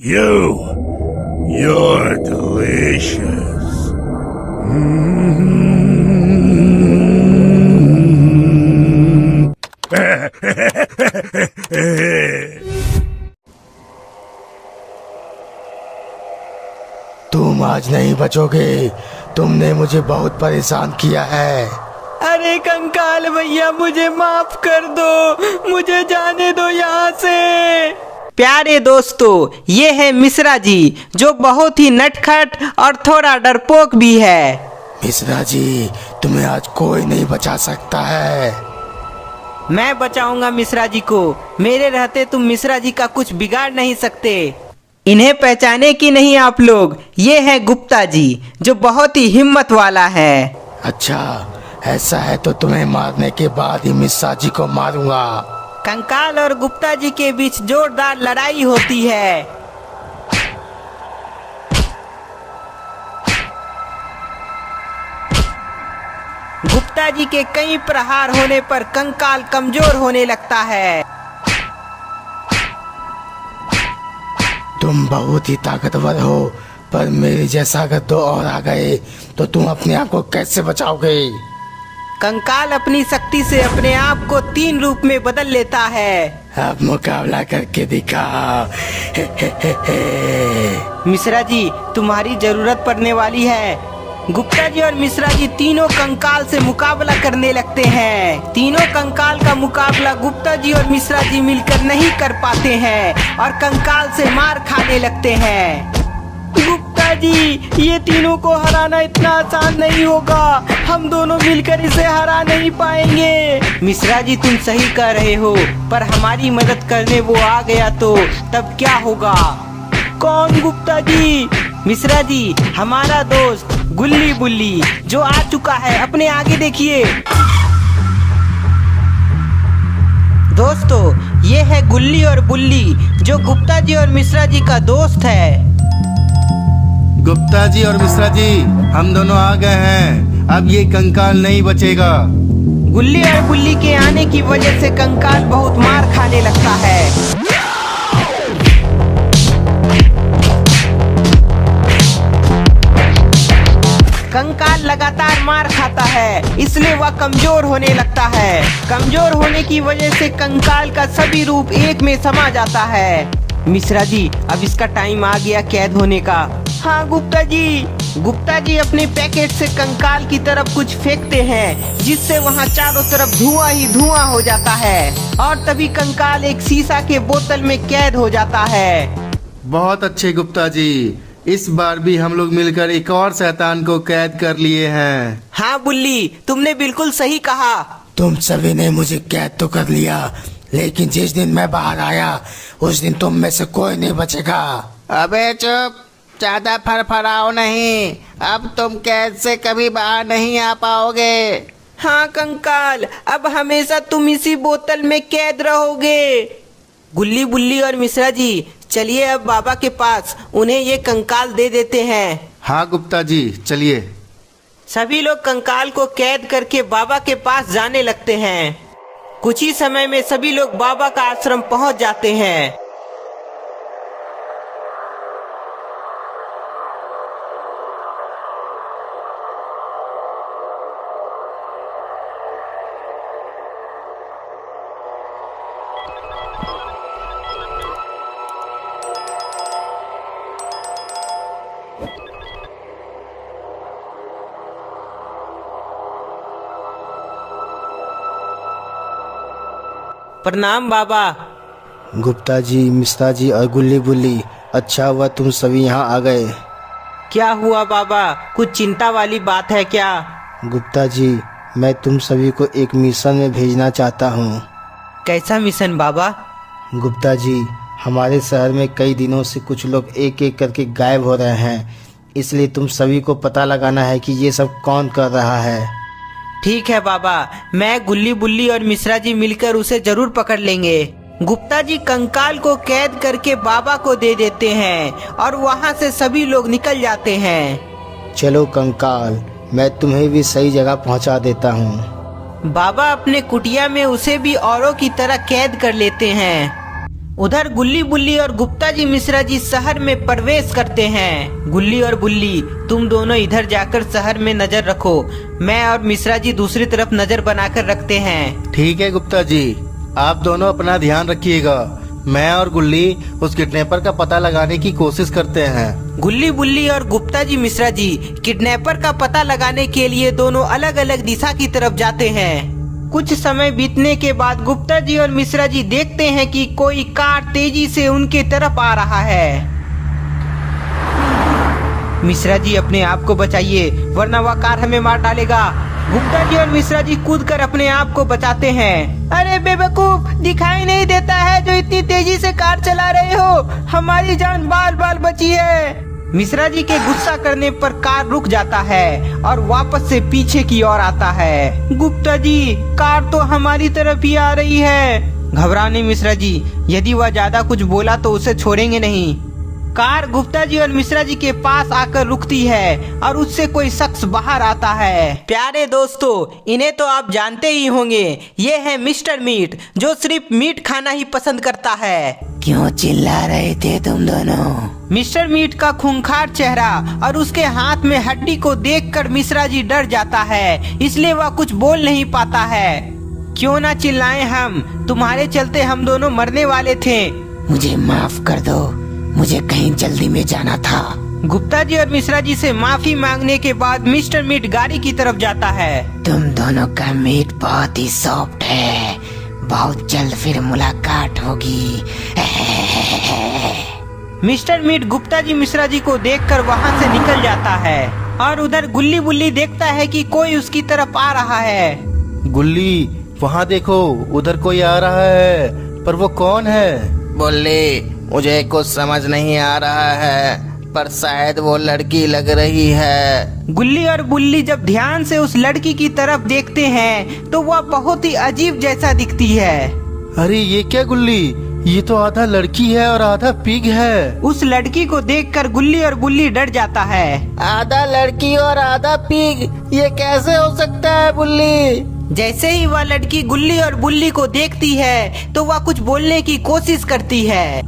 You're delicious. तुम आज नहीं बचोगे। तुमने मुझे बहुत परेशान किया है। अरे कंकाल भैया, मुझे माफ कर दो, मुझे जाने दो यहाँ से। प्यारे दोस्तों, ये है मिश्रा जी, जो बहुत ही नटखट और थोड़ा डरपोक भी है। मिश्रा जी, तुम्हें आज कोई नहीं बचा सकता है। मैं बचाऊंगा मिश्रा जी को। मेरे रहते तुम मिश्रा जी का कुछ बिगाड़ नहीं सकते। इन्हें पहचाने कि नहीं आप लोग? ये है गुप्ता जी, जो बहुत ही हिम्मत वाला है। अच्छा, ऐसा है तो तुम्हें मारने के बाद ही मिश्रा जी को मारूंगा। कंकाल और गुप्ता जी के बीच जोरदार लड़ाई होती है। गुप्ता जी के कई प्रहार होने पर कंकाल कमजोर होने लगता है। तुम बहुत ही ताकतवर हो, पर मेरे जैसा अगर दो और आ गए तो तुम अपने आप को कैसे बचाओगे? कंकाल अपनी शक्ति से अपने आप को 3 रूप में बदल लेता है। अब मुकाबला करके दिखा। मिश्रा जी, तुम्हारी जरूरत पड़ने वाली है। गुप्ता जी और मिश्रा जी तीनों कंकाल से मुकाबला करने लगते हैं। तीनों कंकाल का मुकाबला गुप्ता जी और मिश्रा जी मिलकर नहीं कर पाते हैं और कंकाल से मार खाने लगते हैं। गुप्ता जी, ये तीनों को हराना इतना आसान नहीं होगा। हम दोनों मिलकर इसे हरा नहीं पाएंगे। मिश्रा जी, तुम सही कह रहे हो, पर हमारी मदद करने वो आ गया तो तब क्या होगा? कौन गुप्ता जी? मिश्रा जी, हमारा दोस्त गुल्ली बुल्ली, जो आ चुका है। अपने आगे देखिए। दोस्तों, ये है गुल्ली और बुल्ली, जो गुप्ता जी और मिश्रा जी का दोस्त है। गुप्ता जी और मिश्रा जी, हम दोनों आ गए हैं। अब ये कंकाल नहीं बचेगा। गुल्ली और बुल्ली के आने की वजह से कंकाल बहुत मार खाने लगता है। कंकाल लगातार मार खाता है, इसलिए वह कमजोर होने लगता है। कमजोर होने की वजह से कंकाल का सभी रूप एक में समा जाता है। मिश्रा जी, अब इसका टाइम आ गया कैद होने का। हाँ गुप्ता जी। गुप्ता जी अपने पैकेट से कंकाल की तरफ कुछ फेंकते हैं, जिससे वहाँ चारों तरफ धुआं ही धुआं हो जाता है और तभी कंकाल एक शीशा के बोतल में कैद हो जाता है। बहुत अच्छे गुप्ता जी, इस बार भी हम लोग मिलकर एक और शैतान को कैद कर लिए हैं। हाँ बुल्ली, तुमने बिल्कुल सही कहा। तुम सभी ने मुझे कैद तो कर लिया, लेकिन जिस दिन मैं बाहर आया उस दिन तुम में से कोई नहीं बचेगा। अबे चुप, ज्यादा फरफराओ नहीं। अब तुम कैद से कभी बाहर नहीं आ पाओगे। हाँ कंकाल, अब हमेशा तुम इसी बोतल में कैद रहोगे। गुल्ली बुल्ली और मिश्रा जी, चलिए अब बाबा के पास उन्हें ये कंकाल दे देते हैं। हाँ गुप्ता जी, चलिए। सभी लोग कंकाल को कैद करके बाबा के पास जाने लगते हैं। कुछ ही समय में सभी लोग बाबा का आश्रम पहुंच जाते हैं। प्रणाम बाबा। गुप्ता जी, मिश्रा जी और गुल्ली बुल्ली, अच्छा हुआ तुम सभी यहाँ आ गए। क्या हुआ बाबा, कुछ चिंता वाली बात है क्या? गुप्ता जी, मैं तुम सभी को एक मिशन में भेजना चाहता हूँ। कैसा मिशन बाबा? गुप्ता जी, हमारे शहर में कई दिनों से कुछ लोग एक एक करके गायब हो रहे हैं, इसलिए तुम सभी को पता लगाना है कि ये सब कौन कर रहा है। ठीक है बाबा, मैं गुल्ली बुल्ली और मिश्रा जी मिलकर उसे जरूर पकड़ लेंगे। गुप्ता जी कंकाल को कैद करके बाबा को दे देते हैं और वहाँ से सभी लोग निकल जाते हैं। चलो कंकाल, मैं तुम्हें भी सही जगह पहुँचा देता हूँ। बाबा अपने कुटिया में उसे भी औरों की तरह कैद कर लेते हैं। उधर गुल्ली बुल्ली और गुप्ता जी मिश्रा जी शहर में प्रवेश करते हैं। गुल्ली और बुल्ली, तुम दोनों इधर जाकर शहर में नजर रखो, मैं और मिश्रा जी दूसरी तरफ नजर बनाकर रखते हैं। ठीक है गुप्ता जी, आप दोनों अपना ध्यान रखिएगा। मैं और गुल्ली उस किडनैपर का पता लगाने की कोशिश करते हैं। गुल्ली बुल्ली और गुप्ता जी मिश्रा जी किडनैपर का पता लगाने के लिए दोनों अलग अलग दिशा की तरफ जाते हैं। कुछ समय बीतने के बाद गुप्ता जी और मिश्रा जी देखते हैं कि कोई कार तेजी से उनके तरफ आ रहा है। मिश्रा जी अपने आप को बचाइए, वरना वह कार हमें मार डालेगा। गुप्ता जी और मिश्रा जी कूदकर अपने आप को बचाते हैं। अरे बेवकूफ, दिखाई नहीं देता है जो इतनी तेजी से कार चला रहे हो? हमारी जान बाल बाल बची है। मिश्रा जी के गुस्सा करने पर कार रुक जाता है और वापस से पीछे की ओर आता है। गुप्ता जी, कार तो हमारी तरफ ही आ रही है। घबराओ नहीं मिश्रा जी, यदि वह ज्यादा कुछ बोला तो उसे छोड़ेंगे नहीं। कार गुप्ता जी और मिश्रा जी के पास आकर रुकती है और उससे कोई शख्स बाहर आता है। प्यारे दोस्तों, इन्हें तो आप जानते ही होंगे, ये है मिस्टर मीट, जो सिर्फ मीट खाना ही पसंद करता है। क्यों चिल्ला रहे थे तुम दोनों? मिस्टर मीट का खूंखार चेहरा और उसके हाथ में हड्डी को देखकर मिश्रा जी डर जाता है, इसलिए वह कुछ बोल नहीं पाता है। क्यों ना चिल्लाएं हम, तुम्हारे चलते हम दोनों मरने वाले थे। मुझे माफ कर दो, मुझे कहीं जल्दी में जाना था। गुप्ता जी और मिश्रा जी से माफी मांगने के बाद मिस्टर मीट गाड़ी की तरफ जाता है। तुम दोनों का मीट बहुत ही सॉफ्ट है, बहुत जल्द फिर मुलाकात होगी। मिस्टर मीट गुप्ता जी मिश्रा जी को देखकर वहाँ से निकल जाता है और उधर गुल्ली बुल्ली देखता है कि कोई उसकी तरफ आ रहा है। गुल्ली, वहाँ देखो, उधर कोई आ रहा है, पर वो कौन है? बोले, मुझे कुछ समझ नहीं आ रहा है, पर शायद वो लड़की लग रही है। गुल्ली और बुल्ली जब ध्यान से उस लड़की की तरफ देखते हैं तो वह बहुत ही अजीब जैसा दिखती है। अरे ये क्या गुल्ली, ये तो आधा लड़की है और आधा पिग है। उस लड़की को देखकर गुल्ली और बुल्ली डर जाता है। आधा लड़की और आधा पिग, ये कैसे हो सकता है बुल्ली? जैसे ही वह लड़की गुल्ली और बुल्ली को देखती है तो वह कुछ बोलने की कोशिश करती है।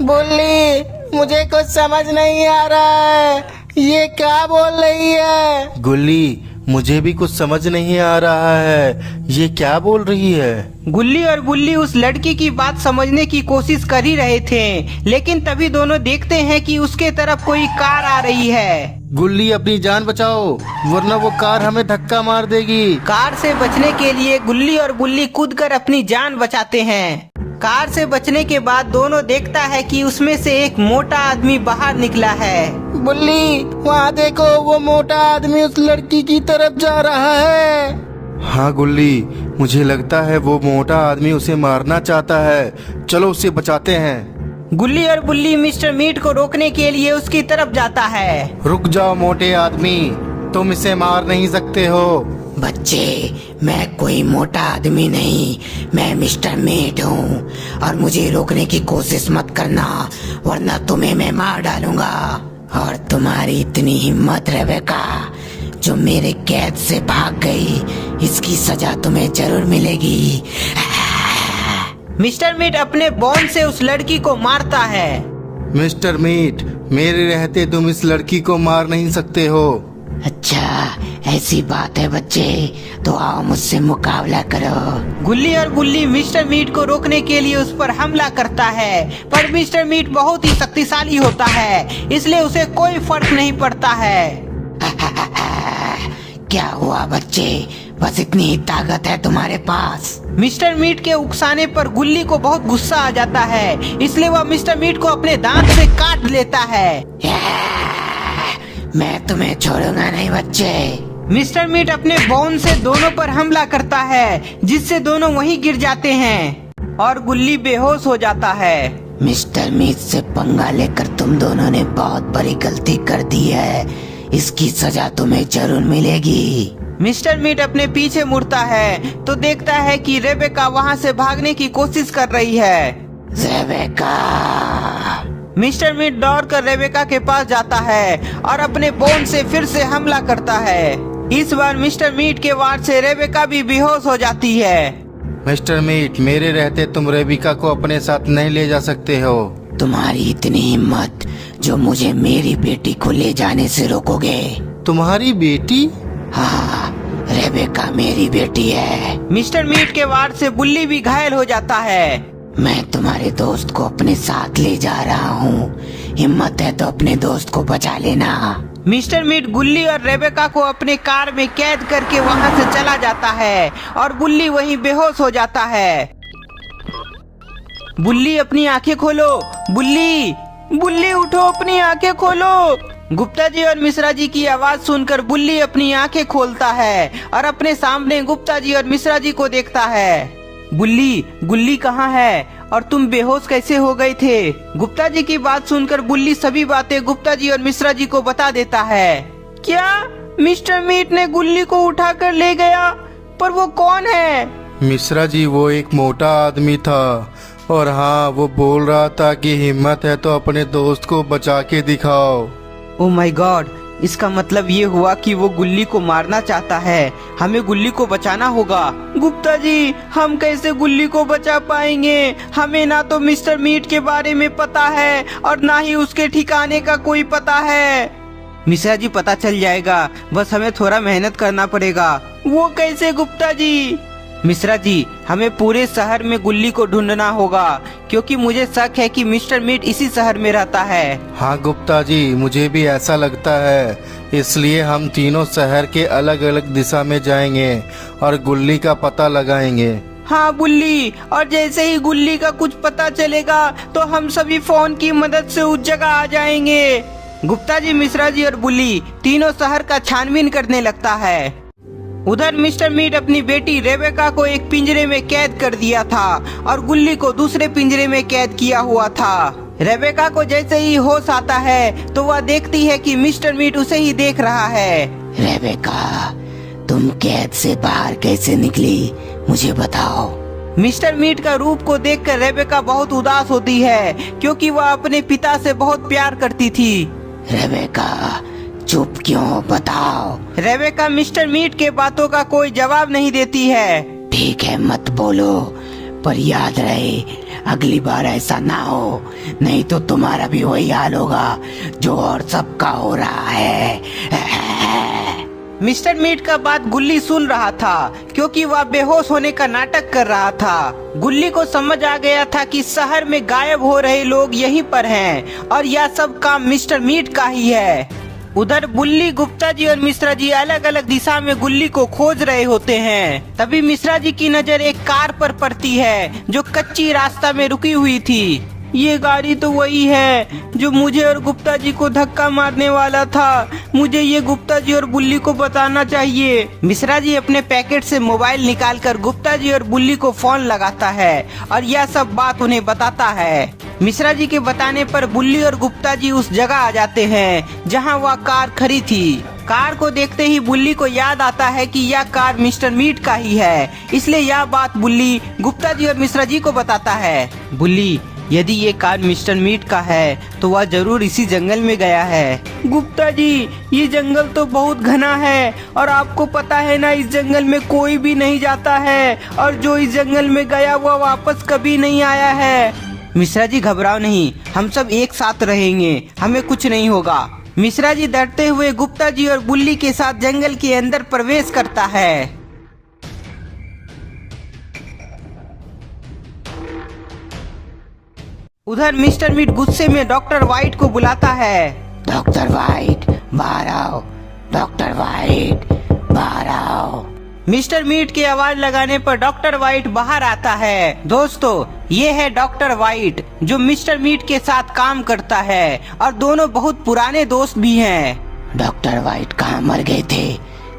बुल्ली, मुझे कुछ समझ नहीं आ रहा है, ये क्या बोल रही है? गुल्ली, मुझे भी कुछ समझ नहीं आ रहा है, ये क्या बोल रही है? गुल्ली और बुल्ली उस लड़की की बात समझने की कोशिश कर ही रहे थे, लेकिन तभी दोनों देखते हैं कि उसके तरफ कोई कार आ रही है। गुल्ली, अपनी जान बचाओ, वरना वो कार हमें धक्का मार देगी। कार से बचने के लिए गुल्ली और बुल्ली कूदकर अपनी जान बचाते हैं। कार से बचने के बाद दोनों देखता है कि उसमें से एक मोटा आदमी बाहर निकला है। बुल्ली, वहाँ देखो, वो मोटा आदमी उस लड़की की तरफ जा रहा है। हाँ गुल्ली, मुझे लगता है वो मोटा आदमी उसे मारना चाहता है, चलो उसे बचाते हैं। गुल्ली और बुल्ली मिस्टर मीट को रोकने के लिए उसकी तरफ जाता है। रुक जाओ मोटे आदमी, तुम इसे मार नहीं सकते हो। बच्चे, मैं कोई मोटा आदमी नहीं, मैं मिस्टर मीट हूँ, और मुझे रोकने की कोशिश मत करना, वरना तुम्हें मैं मार डालूंगा। और तुम्हारी इतनी हिम्मत रेबेका, जो मेरे कैद से भाग गई, इसकी सजा तुम्हें जरूर मिलेगी। मिस्टर मीट अपने बॉन से उस लड़की को मारता है। मिस्टर मीट, मेरे रहते तुम इस लड़की को मार नहीं सकते हो। अच्छा, ऐसी बात है बच्चे, तो आओ मुझसे मुकाबला करो। गुल्ली और बुल्ली मिस्टर मीट को रोकने के लिए उस पर हमला करता है, पर मिस्टर मीट बहुत ही शक्तिशाली होता है, इसलिए उसे कोई फर्क नहीं पड़ता है। क्या हुआ बच्चे, बस इतनी ही ताकत है तुम्हारे पास? मिस्टर मीट के उकसाने पर गुल्ली को बहुत गुस्सा आ जाता है, इसलिए वह मिस्टर मीट को अपने दांत से काट लेता है। मैं तुम्हें छोड़ूंगा नहीं बच्चे। मिस्टर मीट अपने बोन से दोनों पर हमला करता है, जिससे दोनों वहीं गिर जाते हैं और गुल्ली बेहोश हो जाता है। मिस्टर मीट से पंगा लेकर तुम दोनों ने बहुत बड़ी गलती कर दी है, इसकी सजा तुम्हें जरूर मिलेगी। मिस्टर मीट अपने पीछे मुड़ता है तो देखता है कि रेबेका वहाँ से भागने की कोशिश कर रही है। रेबेका! मिस्टर मीट दौड़कर रेबेका के पास जाता है और अपने बोन से फिर से हमला करता है। इस बार मिस्टर मीट के वार से रेबेका भी बेहोश हो जाती है। मिस्टर मीट, मेरे रहते तुम रेबिका को अपने साथ नहीं ले जा सकते हो। तुम्हारी इतनी हिम्मत जो मुझे मेरी बेटी को ले जाने से रोकोगे? तुम्हारी बेटी? हाँ, रेबेका मेरी बेटी है। मिस्टर मीट के वार से बुल्ली भी घायल हो जाता है। मैं तुम्हारे दोस्त को अपने साथ ले जा रहा हूँ, हिम्मत है तो अपने दोस्त को बचा लेना। मिस्टर मीट गुल्ली और रेबेका को अपने कार में कैद करके वहाँ से चला जाता है और बुल्ली वहीं बेहोश हो जाता है। बुल्ली अपनी आंखें खोलो, बुल्ली बुल्ली उठो, अपनी आंखें खोलो। गुप्ता जी और मिश्रा जी की आवाज सुनकर बुल्ली अपनी आंखें खोलता है और अपने सामने गुप्ता जी और मिश्रा जी को देखता है। बुल्ली, गुल्ली कहाँ है और तुम बेहोश कैसे हो गए थे? गुप्ता जी की बात सुनकर बुल्ली सभी बातें गुप्ता जी और मिश्रा जी को बता देता है। क्या मिस्टर मीट ने गुल्ली को उठाकर ले गया? पर वो कौन है? मिश्रा जी, वो एक मोटा आदमी था और हाँ, वो बोल रहा था कि हिम्मत है तो अपने दोस्त को बचा के दिखाओ। ओह माय गॉड, इसका मतलब ये हुआ कि वो गुल्ली को मारना चाहता है। हमें गुल्ली को बचाना होगा। गुप्ता जी, हम कैसे गुल्ली को बचा पाएंगे? हमें ना तो मिस्टर मीट के बारे में पता है और ना ही उसके ठिकाने का कोई पता है। मिश्रा जी, पता चल जाएगा, बस हमें थोड़ा मेहनत करना पड़ेगा। वो कैसे गुप्ता जी? मिश्रा जी, हमें पूरे शहर में गुल्ली को ढूंढना होगा क्योंकि मुझे शक है कि मिस्टर मीट इसी शहर में रहता है। हाँ गुप्ता जी, मुझे भी ऐसा लगता है, इसलिए हम तीनों शहर के अलग अलग दिशा में जाएंगे और गुल्ली का पता लगाएंगे। हाँ बुल्ली, और जैसे ही गुल्ली का कुछ पता चलेगा तो हम सभी फोन की मदद से उस जगह आ जाएंगे। गुप्ता जी, मिश्रा जी और बुल्ली तीनों शहर का छानबीन करने लगता है। उधर मिस्टर मीट अपनी बेटी रेबेका को एक पिंजरे में कैद कर दिया था और गुल्ली को दूसरे पिंजरे में कैद किया हुआ था। रेबेका को जैसे ही होश आता है तो वह देखती है कि मिस्टर मीट उसे ही देख रहा है। रेबेका, तुम कैद से बाहर कैसे निकली, मुझे बताओ। मिस्टर मीट का रूप को देखकर रेबेका बहुत उदास होती है क्योंकि वह अपने पिता से बहुत प्यार करती थी। रेबेका, चुप क्यों, बताओ। रेबेका मिस्टर मीट के बातों का कोई जवाब नहीं देती है। ठीक है, मत बोलो, पर याद रहे अगली बार ऐसा ना हो, नहीं तो तुम्हारा भी वही हाल होगा जो और सबका हो रहा है। मिस्टर मीट का बात गुल्ली सुन रहा था क्योंकि वह बेहोश होने का नाटक कर रहा था। गुल्ली को समझ आ गया था कि शहर में गायब हो रहे लोग यहीं पर हैं और यह सब काम मिस्टर मीट का ही है। उधर बुल्ली, गुप्ता जी और मिश्रा जी अलग अलग दिशा में गुल्ली को खोज रहे होते हैं। तभी मिश्रा जी की नजर एक कार पर पड़ती है जो कच्ची रास्ता में रुकी हुई थी। ये गाड़ी तो वही है जो मुझे और गुप्ता जी को धक्का मारने वाला था। मुझे ये गुप्ता जी और बुल्ली को बताना चाहिए। मिश्रा जी अपने पैकेट से मोबाइल निकालकर गुप्ता जी और बुल्ली को फोन लगाता है और यह सब बात उन्हें बताता है। मिश्रा जी के बताने पर बुल्ली और गुप्ता जी उस जगह आ जाते हैं जहां वह कार खड़ी थी। कार को देखते ही बुल्ली को याद आता है कि यह कार मिस्टर मीट का ही है, इसलिए यह बात बुल्ली गुप्ता जी और मिश्रा जी को बताता है। बुल्ली, यदि ये कार मिस्टर मीट का है तो वह जरूर इसी जंगल में गया है। गुप्ता जी, ये जंगल तो बहुत घना है और आपको पता है ना, इस जंगल में कोई भी नहीं जाता है और जो इस जंगल में गया वह वापस कभी नहीं आया है। मिश्रा जी, घबराओ नहीं, हम सब एक साथ रहेंगे, हमें कुछ नहीं होगा। मिश्रा जी डरते हुए गुप्ता जी और बुल्ली के साथ जंगल के अंदर प्रवेश करता है। उधर मिस्टर मीट गुस्से में डॉक्टर वाइट को बुलाता है। डॉक्टर वाइट, बाहर आओ। डॉक्टर वाइट, बाहर आओ। मिस्टर मीट की आवाज लगाने पर डॉक्टर वाइट बाहर आता है। दोस्तों, ये है डॉक्टर वाइट जो मिस्टर मीट के साथ काम करता है और दोनों बहुत पुराने दोस्त भी हैं। डॉक्टर वाइट कहाँ मर गए थे?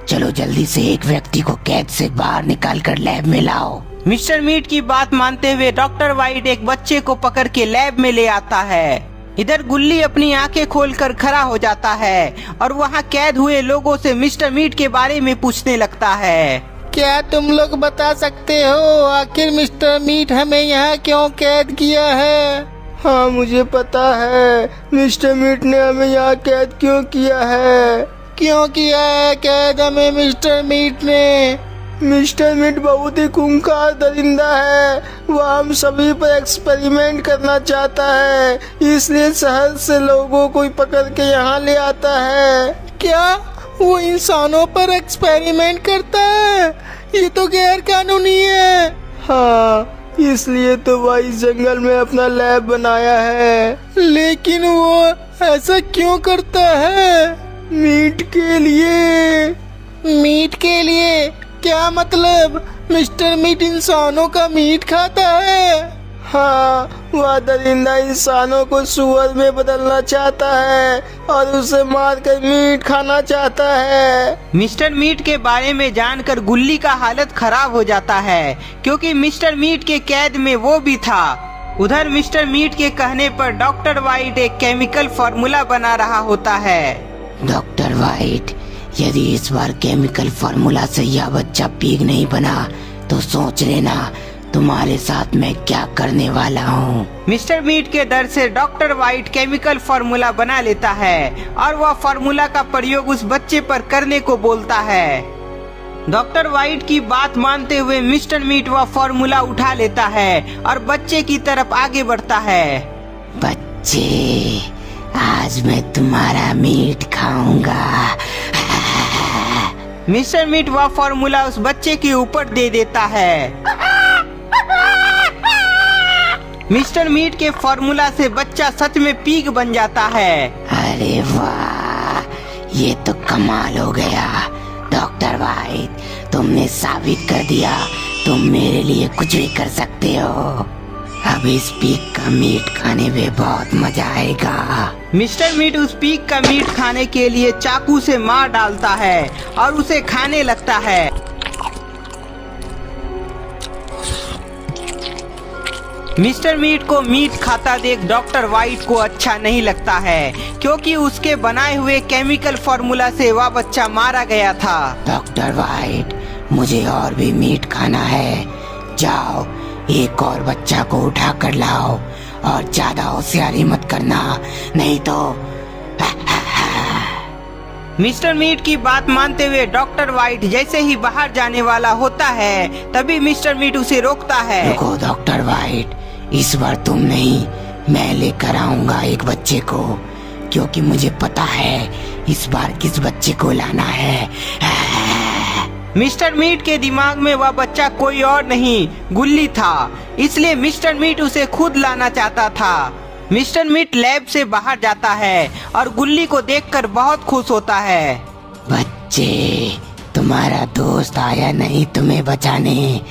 चलो जल्दी से एक व्यक्ति को कैद से बाहर निकाल कर लैब में लाओ। मिस्टर मीट की बात मानते हुए डॉक्टर वाइट एक बच्चे को पकड़ के लैब में ले आता है। इधर गुल्ली अपनी आंखें खोलकर खड़ा हो जाता है और वहाँ कैद हुए लोगों से मिस्टर मीट के बारे में पूछने लगता है। क्या तुम लोग बता सकते हो आखिर मिस्टर मीट हमें यहाँ क्यों कैद किया है? हाँ, मुझे पता है मिस्टर मीट ने हमें यहाँ कैद क्यों किया है। क्यों किया है कैद हमें मिस्टर मीट ने? मिस्टर मीट बहुत ही खूंखार दरिंदा है। वह हम सभी पर एक्सपेरिमेंट करना चाहता है, इसलिए शहर से लोगों को पकड़ के यहाँ ले आता है। क्या वो इंसानों पर एक्सपेरिमेंट करता है? ये तो गैर कानूनी है। हाँ, इसलिए तो वह इस जंगल में अपना लैब बनाया है। लेकिन वो ऐसा क्यों करता है? मीट के लिए। मीट के लिए? क्या मतलब? मिस्टर मीट इंसानों का मीट खाता है? हाँ, वह दरिंदा इंसानों को सुअर में बदलना चाहता है और उसे मारकर मीट खाना चाहता है। मिस्टर मीट के बारे में जानकर गुल्ली का हालत खराब हो जाता है, क्योंकि मिस्टर मीट के कैद में वो भी था। उधर मिस्टर मीट के कहने पर डॉक्टर वाइट एक केमिकल फार्मूला बना रहा होता है। डॉक्टर वाइट, यदि इस बार केमिकल फार्मूला से यह बच्चा पिग नहीं बना तो सोच लेना तुम्हारे साथ मैं क्या करने वाला हूँ। मिस्टर मीट के डर से डॉक्टर वाइट केमिकल फार्मूला बना लेता है और वह फार्मूला का प्रयोग उस बच्चे पर करने को बोलता है। डॉक्टर वाइट की बात मानते हुए मिस्टर मीट वह फार्मूला उठा लेता है और बच्चे की तरफ आगे बढ़ता है। बच्चे, आज मैं तुम्हारा मीट खाऊंगा। मिस्टर मीट वह फार्मूला उस बच्चे के ऊपर दे देता है। मिस्टर मीट के फार्मूला से बच्चा सच में पिग बन जाता है। अरे वाह, ये तो कमाल हो गया। डॉक्टर वाइट, तुमने साबित कर दिया तुम मेरे लिए कुछ भी कर सकते हो। अब इस पिग का मीट खाने में बहुत मजा आएगा। मिस्टर मीट उस पिग का मीट खाने के लिए चाकू से मार डालता है और उसे खाने लगता है। मिस्टर मीट को मीट खाता देख डॉक्टर वाइट को अच्छा नहीं लगता है, क्योंकि उसके बनाए हुए केमिकल फार्मूला से वह बच्चा मारा गया था। डॉक्टर वाइट, मुझे और भी मीट खाना है। जाओ, एक और बच्चा को उठा कर लाओ और ज्यादा होशियारी मत करना, नहीं तो। मिस्टर मीट की बात मानते हुए डॉक्टर वाइट जैसे ही बाहर जाने वाला होता है, तभी मिस्टर मीट उसे रोकता है। रुको डॉक्टर वाइट, इस बार तुम नहीं, मैं लेकर आऊंगा एक बच्चे को, क्योंकि मुझे पता है इस बार किस बच्चे को लाना है। मिस्टर मीट के दिमाग में वह बच्चा कोई और नहीं, गुल्ली था, इसलिए मिस्टर मीट उसे खुद लाना चाहता था। मिस्टर मीट लैब से बाहर जाता है और गुल्ली को देखकर बहुत खुश होता है। बच्चे, तुम्हारा दोस्त आया नहीं तुम्हें बचाने।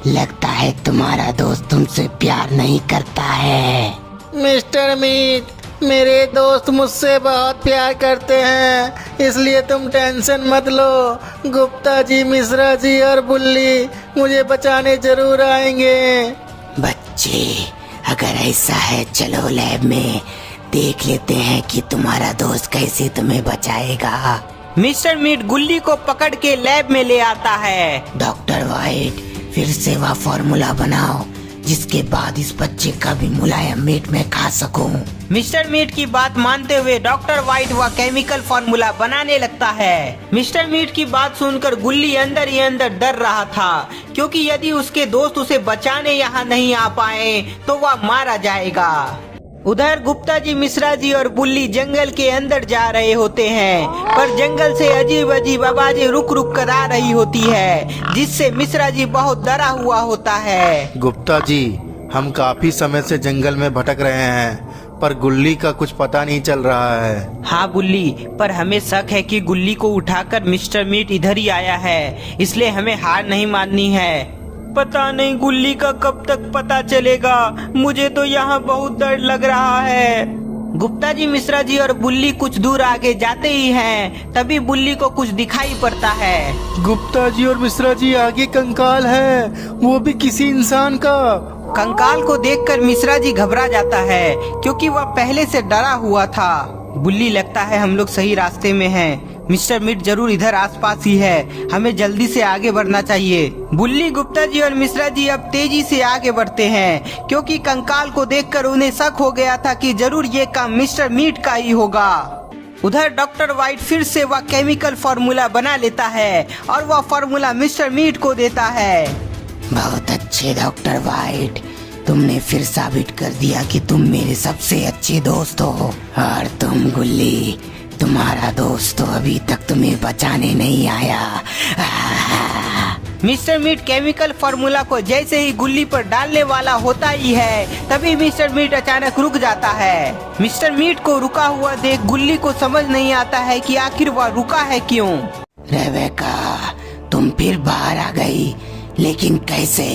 लगता है तुम्हारा दोस्त तुमसे प्यार नहीं करता है। मिस्टर मीट, मेरे दोस्त मुझसे बहुत प्यार करते हैं, इसलिए तुम टेंशन मत लो। गुप्ता जी, मिश्रा जी और बुल्ली मुझे बचाने जरूर आएंगे। बच्चे, अगर ऐसा है चलो लैब में देख लेते हैं कि तुम्हारा दोस्त कैसे तुम्हें बचाएगा। मिस्टर मीट गुल्ली को पकड़ के लैब में ले आता है। डॉक्टर वाइट, फिर से वह फार्मूला बनाओ जिसके बाद इस बच्चे का भी मुलायम मीट मैं खा सकूं। मिस्टर मीट की बात मानते हुए डॉक्टर वाइट वह केमिकल फार्मूला बनाने लगता है। मिस्टर मीट की बात सुनकर गुल्ली अंदर ही अंदर डर रहा था, क्योंकि यदि उसके दोस्त उसे बचाने यहाँ नहीं आ पाए तो वह मारा जाएगा। उधर गुप्ता जी, मिश्रा जी और बुल्ली जंगल के अंदर जा रहे होते हैं, पर जंगल से अजीब अजीब आवाजें रुक रुक कर आ रही होती है, जिससे मिश्रा जी बहुत डरा हुआ होता है। गुप्ता जी, हम काफी समय से जंगल में भटक रहे हैं, पर गुल्ली का कुछ पता नहीं चल रहा है। हाँ बुल्ली, पर हमें शक है कि गुल्ली को उठाकर मिस्टर मीट इधर ही आया है, इसलिए हमें हार नहीं माननी है। पता नहीं गुल्ली का कब तक पता चलेगा, मुझे तो यहाँ बहुत डर लग रहा है। गुप्ता जी, मिश्रा जी और बुल्ली कुछ दूर आगे जाते ही हैं, तभी बुल्ली को कुछ दिखाई पड़ता है। गुप्ता जी और मिश्रा जी, आगे कंकाल है, वो भी किसी इंसान का। कंकाल को देखकर मिश्रा जी घबरा जाता है, क्योंकि वह पहले से डरा हुआ था। बुल्ली, लगता है हम लोग सही रास्ते में हैं। मिस्टर मीट जरूर इधर आसपास ही है, हमें जल्दी से आगे बढ़ना चाहिए। बुल्ली, गुप्ता जी और मिश्रा जी अब तेजी से आगे बढ़ते हैं, क्योंकि कंकाल को देखकर उन्हें शक हो गया था कि जरूर ये काम मिस्टर मीट का ही होगा। उधर डॉक्टर वाइट फिर से वह केमिकल फार्मूला बना लेता है और वह फार्मूला मिस्टर मीट को देता है। बहुत अच्छे डॉक्टर वाइट, तुमने फिर साबित कर दिया कि तुम मेरे सबसे अच्छे दोस्त हो। और तुम गुल्ली, तुम्हारा दोस्त तो अभी तक तुम्हें बचाने नहीं आया। मिस्टर मीट केमिकल फार्मूला को जैसे ही गुल्ली पर डालने वाला होता ही है, तभी मिस्टर मीट अचानक रुक जाता है। मिस्टर मीट को रुका हुआ देख गुल्ली को समझ नहीं आता है कि आखिर वह रुका है क्यों। रेबेका, तुम फिर बाहर आ गई, लेकिन कैसे?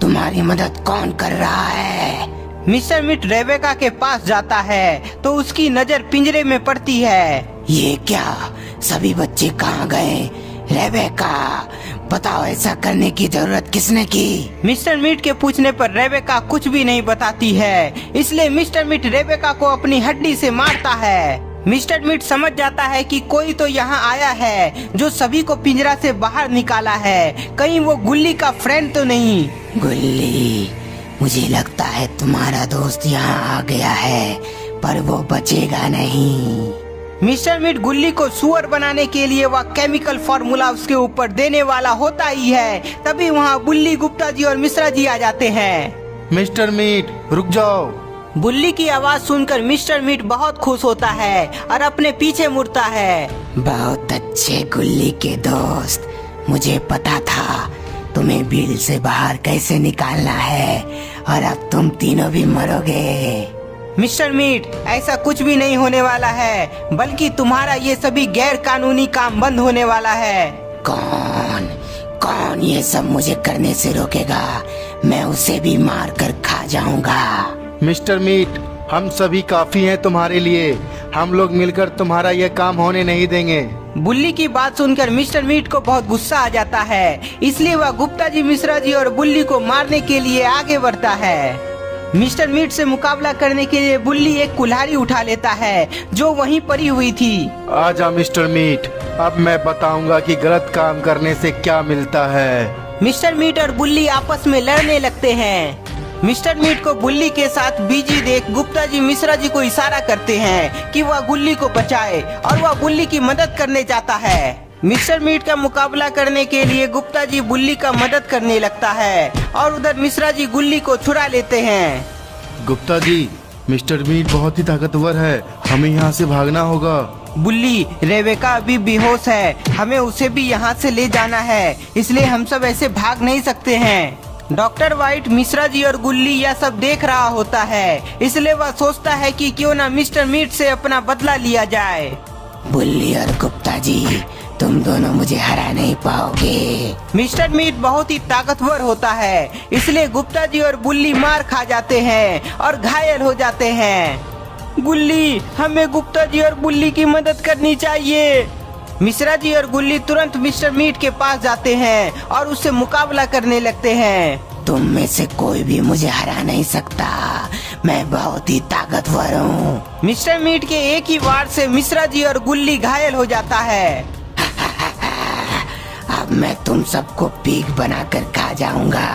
तुम्हारी मदद कौन कर रहा है? मिस्टर मीट रेबेका के पास जाता है तो उसकी नजर पिंजरे में पड़ती है। ये क्या? सभी बच्चे कहाँ गए? रेबेका, बताओ ऐसा करने की जरूरत किसने की? मिस्टर मीट के पूछने पर रेबेका कुछ भी नहीं बताती है, इसलिए मिस्टर मीट रेबेका को अपनी हड्डी से मारता है। मिस्टर मीट समझ जाता है कि कोई तो यहाँ आया है जो सभी को पिंजरा से बाहर निकाला है, कहीं वो गुल्ली का फ्रेंड तो नहीं। गुल्ली, मुझे लगता है तुम्हारा दोस्त यहाँ आ गया है, पर वो बचेगा नहीं। मिस्टर मीट गुल्ली को सुअर बनाने के लिए वह केमिकल फार्मूला उसके ऊपर देने वाला होता ही है, तभी वहाँ बुल्ली, गुप्ता जी और मिश्रा जी आ जाते हैं। मिस्टर मीट, रुक जाओ। बुल्ली की आवाज सुनकर मिस्टर मीट बहुत खुश होता है और अपने पीछे मुड़ता है। बहुत अच्छे गुल्ली के दोस्त, मुझे पता था तुम्हें बिल से बाहर कैसे निकालना है, और अब तुम तीनों भी मरोगे। मिस्टर मीट, ऐसा कुछ भी नहीं होने वाला है, बल्कि तुम्हारा ये सभी गैर कानूनी काम बंद होने वाला है। कौन ये सब मुझे करने से रोकेगा? मैं उसे भी मार कर खा जाऊंगा। मिस्टर मीट, हम सभी काफी हैं तुम्हारे लिए। हम लोग मिलकर तुम्हारा यह काम होने नहीं देंगे। बुल्ली की बात सुनकर मिस्टर मीट को बहुत गुस्सा आ जाता है, इसलिए वह गुप्ता जी, मिश्रा जी और बुल्ली को मारने के लिए आगे बढ़ता है। मिस्टर मीट से मुकाबला करने के लिए बुल्ली एक कुल्हाड़ी उठा लेता है जो वहीं पड़ी हुई थी। आजा मिस्टर मीट, अब मैं बताऊंगा कि गलत काम करने से क्या मिलता है। मिस्टर मीट और बुल्ली आपस में लड़ने लगते हैं। मिस्टर मीट को बुल्ली के साथ बिजी देख गुप्ता जी, मिश्रा जी को इशारा करते हैं कि वह गुल्ली को बचाए और वह बुल्ली की मदद करने चाहता है। मिस्टर मीट का मुकाबला करने के लिए गुप्ता जी बुल्ली का मदद करने लगता है और उधर मिश्रा जी गुल्ली को छुड़ा लेते हैं। गुप्ता जी, मिस्टर मीट बहुत ही ताकतवर है, हमें यहाँ से भागना होगा। बुल्ली, रेबेका अभी बेहोश है, हमें उसे भी यहाँ से ले जाना है, इसलिए हम सब ऐसे भाग नहीं सकते हैं। डॉक्टर वाइट, मिश्रा जी और गुल्ली यह सब देख रहा होता है, इसलिए वह सोचता है कि क्यों ना मिस्टर मीट से अपना बदला लिया जाए। बुल्ली और गुप्ता जी, तुम दोनों मुझे हरा नहीं पाओगे। मिस्टर मीट बहुत ही ताकतवर होता है, इसलिए गुप्ता जी और बुल्ली मार खा जाते हैं और घायल हो जाते हैं। गुल्ली, हमें गुप्ता जी और बुल्ली की मदद करनी चाहिए। मिश्रा जी और गुल्ली तुरंत मिस्टर मीट के पास जाते हैं और उससे मुकाबला करने लगते हैं। तुम में से कोई भी मुझे हरा नहीं सकता, मैं बहुत ही ताकतवर हूँ। मिस्टर मीट के एक ही वार से मिश्रा जी और गुल्ली घायल हो जाता है। अब मैं तुम सबको पीक बनाकर खा जाऊंगा।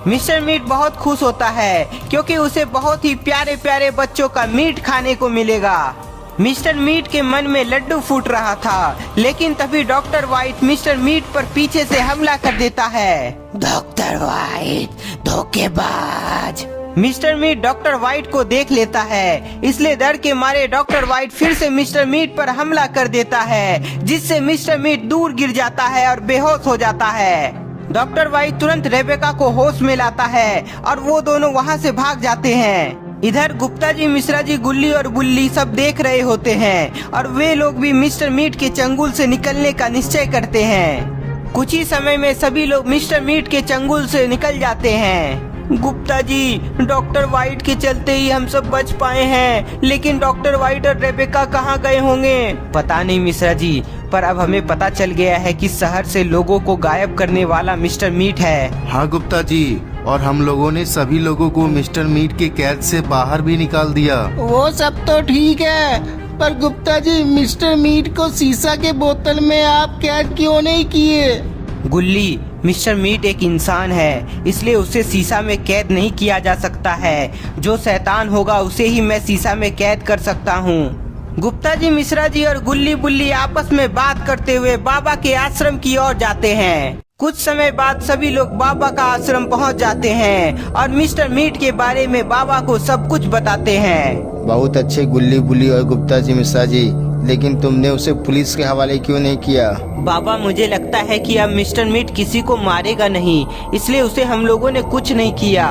मिस्टर मीट बहुत खुश होता है क्योंकि उसे बहुत ही प्यारे प्यारे बच्चों का मीट खाने को मिलेगा। मिस्टर मीट के मन में लड्डू फूट रहा था, लेकिन तभी डॉक्टर वाइट मिस्टर मीट पर पीछे से हमला कर देता है। डॉक्टर वाइट, धोखेबाज। मिस्टर मीट डॉक्टर वाइट को देख लेता है, इसलिए डर के मारे डॉक्टर वाइट फिर से मिस्टर मीट पर हमला कर देता है, जिससे मिस्टर मीट दूर गिर जाता है और बेहोश हो जाता है। डॉक्टर वाइट तुरंत रेबेका को होश में लाता है और वो दोनों वहाँ से भाग जाते हैं। इधर गुप्ता जी, मिश्रा जी, गुल्ली और बुल्ली सब देख रहे होते हैं और वे लोग भी मिस्टर मीट के चंगुल से निकलने का निश्चय करते हैं। कुछ ही समय में सभी लोग मिस्टर मीट के चंगुल से निकल जाते हैं। गुप्ता जी, डॉक्टर वाइट के चलते ही हम सब बच पाए हैं, लेकिन डॉक्टर वाइट और रेबेका कहाँ गए होंगे? पता नहीं मिश्रा जी, पर अब हमें पता चल गया है कि शहर से लोगों को गायब करने वाला मिस्टर मीट है। हाँ गुप्ता जी, और हम लोगों ने सभी लोगों को मिस्टर मीट के कैद से बाहर भी निकाल दिया। वो सब तो ठीक है, पर गुप्ता जी, मिस्टर मीट को शीशा के बोतल में आप कैद क्यों नहीं किए? गुल्ली, मिस्टर मीट एक इंसान है, इसलिए उसे शीशा में कैद नहीं किया जा सकता है। जो शैतान होगा उसे ही मैं शीशा में कैद कर सकता हूँ। गुप्ता जी, मिश्रा जी और गुल्ली बुल्ली आपस में बात करते हुए बाबा के आश्रम की ओर जाते हैं। कुछ समय बाद सभी लोग बाबा का आश्रम पहुंच जाते हैं और मिस्टर मीट के बारे में बाबा को सब कुछ बताते हैं। बहुत अच्छे गुल्ली बुल्ली और गुप्ता जी, मिश्रा जी, लेकिन तुमने उसे पुलिस के हवाले क्यों नहीं किया? बाबा, मुझे लगता है कि अब मिस्टर मीट किसी को मारेगा नहीं, इसलिए उसे हम लोगों ने कुछ नहीं किया।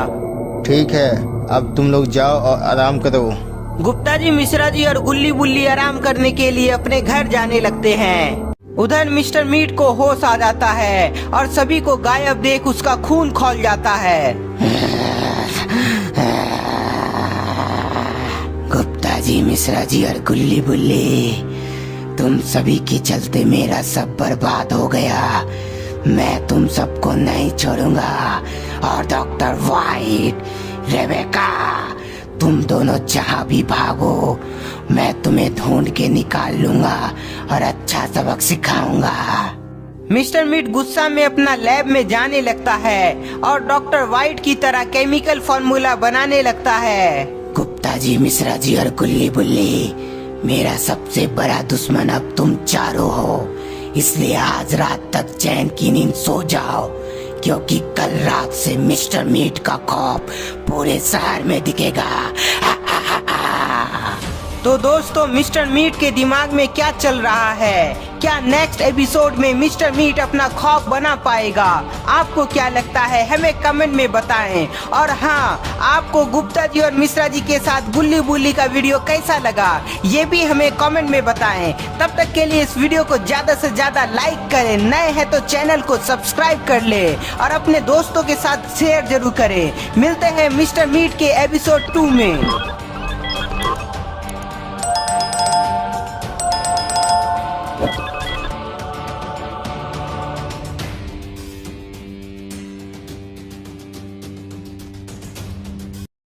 ठीक है, अब तुम लोग जाओ और आराम करो। गुप्ता जी, मिश्रा जी और गुल्ली बुल्ली आराम करने के लिए अपने घर जाने लगते हैं। उधर मिस्टर मीट को होश आ जाता है और सभी को गायब देख उसका खून खौल जाता है। गुप्ता जी, मिश्रा जी और गुल्ली बुल्ली, तुम सभी के चलते मेरा सब बर्बाद हो गया। मैं तुम सबको नहीं छोड़ूंगा। और डॉक्टर वाइट, रेबेका, तुम दोनों जहाँ भी भागो, मैं तुम्हें ढूंढ के निकाल लूंगा और अच्छा सबक सिखाऊंगा। मिस्टर मीट गुस्सा में अपना लैब में जाने लगता है और डॉक्टर वाइट की तरह केमिकल फार्मूला बनाने लगता है। गुप्ता जी, मिश्रा जी और गुल्ली बुल्ली, मेरा सबसे बड़ा दुश्मन अब तुम चारों हो, इसलिए आज रात तक चैन की नींद सो जाओ, क्योंकि कल रात से मिस्टर मीट का खौफ पूरे शहर में दिखेगा। तो दोस्तों, मिस्टर मीट के दिमाग में क्या चल रहा है? क्या नेक्स्ट एपिसोड में मिस्टर मीट अपना खौफ बना पाएगा? आपको क्या लगता है, हमें कमेंट में बताएं। और हाँ, आपको गुप्ता जी और मिश्रा जी के साथ गुल्ली बुल्ली का वीडियो कैसा लगा, ये भी हमें कमेंट में बताएं। तब तक के लिए इस वीडियो को ज्यादा से ज्यादा लाइक करें, नए हैं तो चैनल को सब्सक्राइब कर ले और अपने दोस्तों के साथ शेयर जरूर करें। मिलते हैं मिस्टर मीट के एपिसोड 2 में।